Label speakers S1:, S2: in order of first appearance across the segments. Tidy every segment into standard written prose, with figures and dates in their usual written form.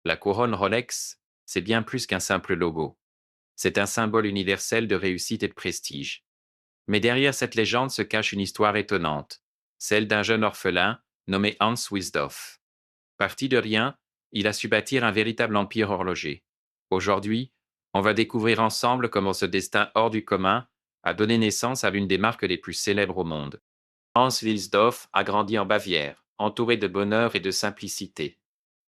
S1: La couronne Rolex, c'est bien plus qu'un simple logo. C'est un symbole universel de réussite et de prestige. Mais derrière cette légende se cache une histoire étonnante, celle d'un jeune orphelin nommé Hans Wilsdorf. Parti de rien, il a su bâtir un véritable empire horloger. Aujourd'hui, on va découvrir ensemble comment ce destin hors du commun a donné naissance à l'une des marques les plus célèbres au monde. Hans Wilsdorf a grandi en Bavière, entouré de bonheur et de simplicité.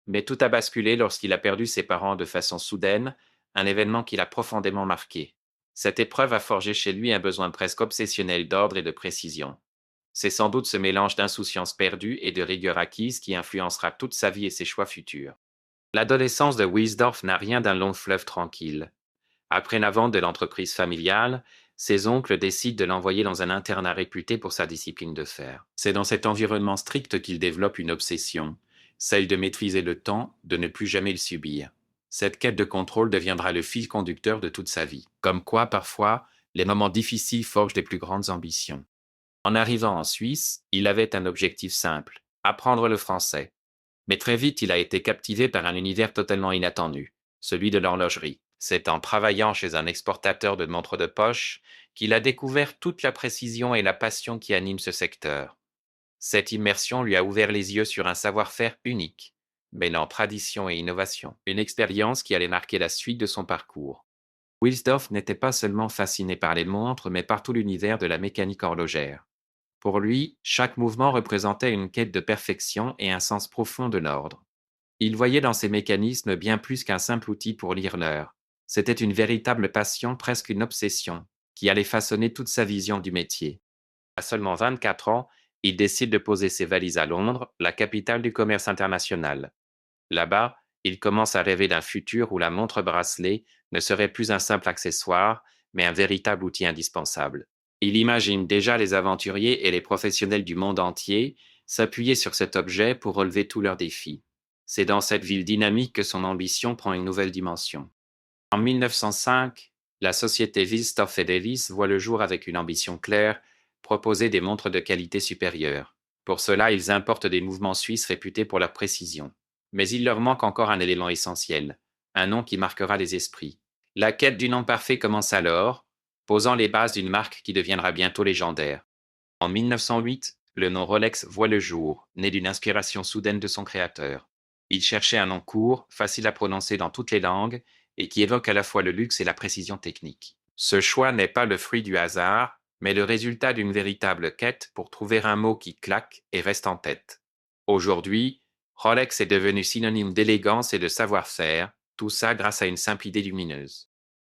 S1: Mais tout a basculé lorsqu'il a perdu ses parents de façon soudaine, un événement qui l'a profondément marqué. Cette épreuve a forgé chez lui un besoin presque obsessionnel d'ordre et de précision. C'est sans doute ce mélange d'insouciance perdue et de rigueur acquise qui influencera toute sa vie et ses choix futurs. L'adolescence de Wilsdorf n'a rien d'un long fleuve tranquille. Après la vente de l'entreprise familiale, ses oncles décident de l'envoyer dans un internat réputé pour sa discipline de fer. C'est dans cet environnement strict qu'il développe une obsession, celle de maîtriser le temps, de ne plus jamais le subir. Cette quête de contrôle deviendra le fil conducteur de toute sa vie. Comme quoi, parfois, les moments difficiles forgent les plus grandes ambitions. En arrivant en Suisse, il avait un objectif simple, apprendre le français. Mais très vite, il a été captivé par un univers totalement inattendu, celui de l'horlogerie. C'est en travaillant chez un exportateur de montres de poche qu'il a découvert toute la précision et la passion qui animent ce secteur. Cette immersion lui a ouvert les yeux sur un savoir-faire unique, mêlant tradition et innovation, une expérience qui allait marquer la suite de son parcours. Wilsdorf n'était pas seulement fasciné par les montres, mais par tout l'univers de la mécanique horlogère. Pour lui, chaque mouvement représentait une quête de perfection et un sens profond de l'ordre. Il voyait dans ces mécanismes bien plus qu'un simple outil pour lire l'heure. C'était une véritable passion, presque une obsession, qui allait façonner toute sa vision du métier. À seulement 24 ans, il décide de poser ses valises à Londres, la capitale du commerce international. Là-bas, il commence à rêver d'un futur où la montre-bracelet ne serait plus un simple accessoire, mais un véritable outil indispensable. Il imagine déjà les aventuriers et les professionnels du monde entier s'appuyer sur cet objet pour relever tous leurs défis. C'est dans cette ville dynamique que son ambition prend une nouvelle dimension. En 1905, la société Wilsdorf Davis voit le jour avec une ambition claire, proposer des montres de qualité supérieure. Pour cela, ils importent des mouvements suisses réputés pour leur précision. Mais il leur manque encore un élément essentiel, un nom qui marquera les esprits. La quête du nom parfait commence alors, posant les bases d'une marque qui deviendra bientôt légendaire. En 1908, le nom Rolex voit le jour, né d'une inspiration soudaine de son créateur. Il cherchait un nom court, facile à prononcer dans toutes les langues, et qui évoque à la fois le luxe et la précision technique. Ce choix n'est pas le fruit du hasard, mais le résultat d'une véritable quête pour trouver un mot qui claque et reste en tête. Aujourd'hui, Rolex est devenu synonyme d'élégance et de savoir-faire, tout ça grâce à une simple idée lumineuse.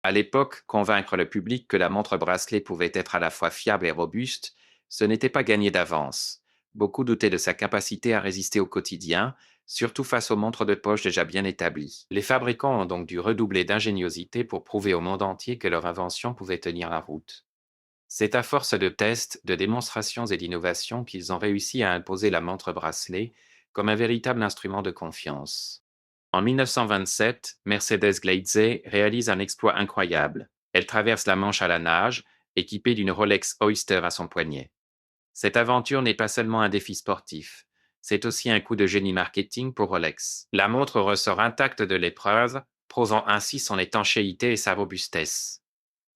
S1: À l'époque, convaincre le public que la montre bracelet pouvait être à la fois fiable et robuste, ce n'était pas gagné d'avance. Beaucoup doutaient de sa capacité à résister au quotidien, surtout face aux montres de poche déjà bien établies. Les fabricants ont donc dû redoubler d'ingéniosité pour prouver au monde entier que leur invention pouvait tenir la route. C'est à force de tests, de démonstrations et d'innovations qu'ils ont réussi à imposer la montre bracelet comme un véritable instrument de confiance. En 1927, Mercedes Gleitze réalise un exploit incroyable. Elle traverse la Manche à la nage, équipée d'une Rolex Oyster à son poignet. Cette aventure n'est pas seulement un défi sportif, c'est aussi un coup de génie marketing pour Rolex. La montre ressort intacte de l'épreuve, prouvant ainsi son étanchéité et sa robustesse.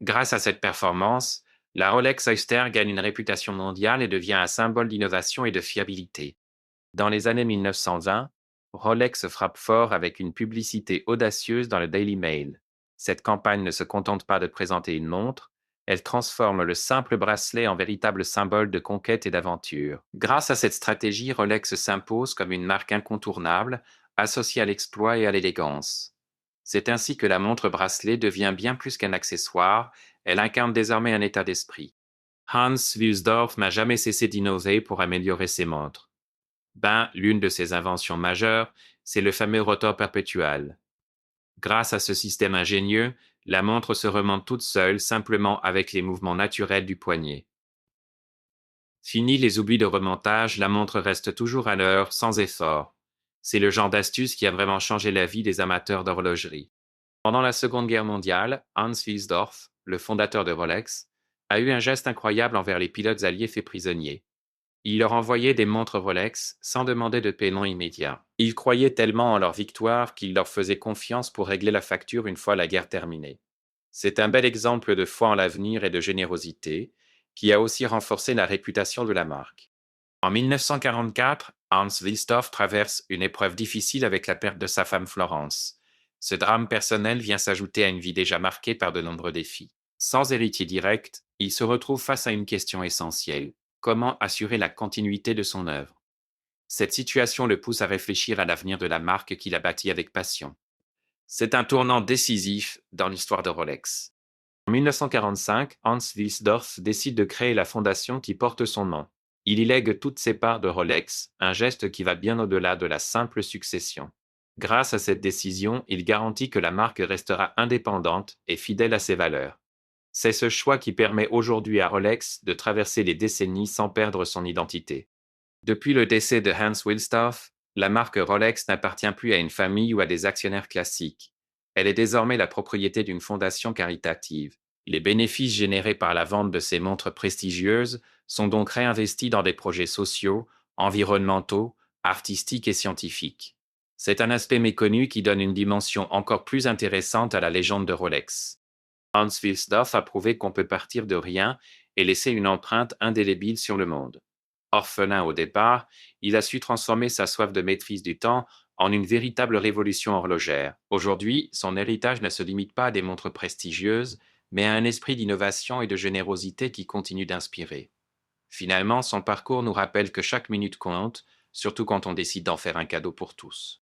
S1: Grâce à cette performance, la Rolex Oyster gagne une réputation mondiale et devient un symbole d'innovation et de fiabilité. Dans les années 1920, Rolex frappe fort avec une publicité audacieuse dans le Daily Mail. Cette campagne ne se contente pas de présenter une montre, elle transforme le simple bracelet en véritable symbole de conquête et d'aventure. Grâce à cette stratégie, Rolex s'impose comme une marque incontournable, associée à l'exploit et à l'élégance. C'est ainsi que la montre bracelet devient bien plus qu'un accessoire, elle incarne désormais un état d'esprit. Hans Wilsdorf n'a jamais cessé d'innover pour améliorer ses montres. L'une de ses inventions majeures, c'est le fameux rotor perpétuel. Grâce à ce système ingénieux, la montre se remonte toute seule, simplement avec les mouvements naturels du poignet. Fini les oublis de remontage, la montre reste toujours à l'heure, sans effort. C'est le genre d'astuce qui a vraiment changé la vie des amateurs d'horlogerie. Pendant la Seconde Guerre mondiale, Hans Wilsdorf, le fondateur de Rolex, a eu un geste incroyable envers les pilotes alliés faits prisonniers. Il leur envoyait des montres Rolex sans demander de paiement immédiat. Ils croyaient tellement en leur victoire qu'ils leur faisaient confiance pour régler la facture une fois la guerre terminée. C'est un bel exemple de foi en l'avenir et de générosité qui a aussi renforcé la réputation de la marque. En 1944, Hans Wilsdorf traverse une épreuve difficile avec la perte de sa femme Florence. Ce drame personnel vient s'ajouter à une vie déjà marquée par de nombreux défis. Sans héritier direct, il se retrouve face à une question essentielle. Comment assurer la continuité de son œuvre? Cette situation le pousse à réfléchir à l'avenir de la marque qu'il a bâtie avec passion. C'est un tournant décisif dans l'histoire de Rolex. En 1945, Hans Wilsdorf décide de créer la fondation qui porte son nom. Il y lègue toutes ses parts de Rolex, un geste qui va bien au-delà de la simple succession. Grâce à cette décision, il garantit que la marque restera indépendante et fidèle à ses valeurs. C'est ce choix qui permet aujourd'hui à Rolex de traverser les décennies sans perdre son identité. Depuis le décès de Hans Wilsdorf, la marque Rolex n'appartient plus à une famille ou à des actionnaires classiques. Elle est désormais la propriété d'une fondation caritative. Les bénéfices générés par la vente de ces montres prestigieuses sont donc réinvestis dans des projets sociaux, environnementaux, artistiques et scientifiques. C'est un aspect méconnu qui donne une dimension encore plus intéressante à la légende de Rolex. Hans Wilsdorf a prouvé qu'on peut partir de rien et laisser une empreinte indélébile sur le monde. Orphelin au départ, il a su transformer sa soif de maîtrise du temps en une véritable révolution horlogère. Aujourd'hui, son héritage ne se limite pas à des montres prestigieuses, mais à un esprit d'innovation et de générosité qui continue d'inspirer. Finalement, son parcours nous rappelle que chaque minute compte, surtout quand on décide d'en faire un cadeau pour tous.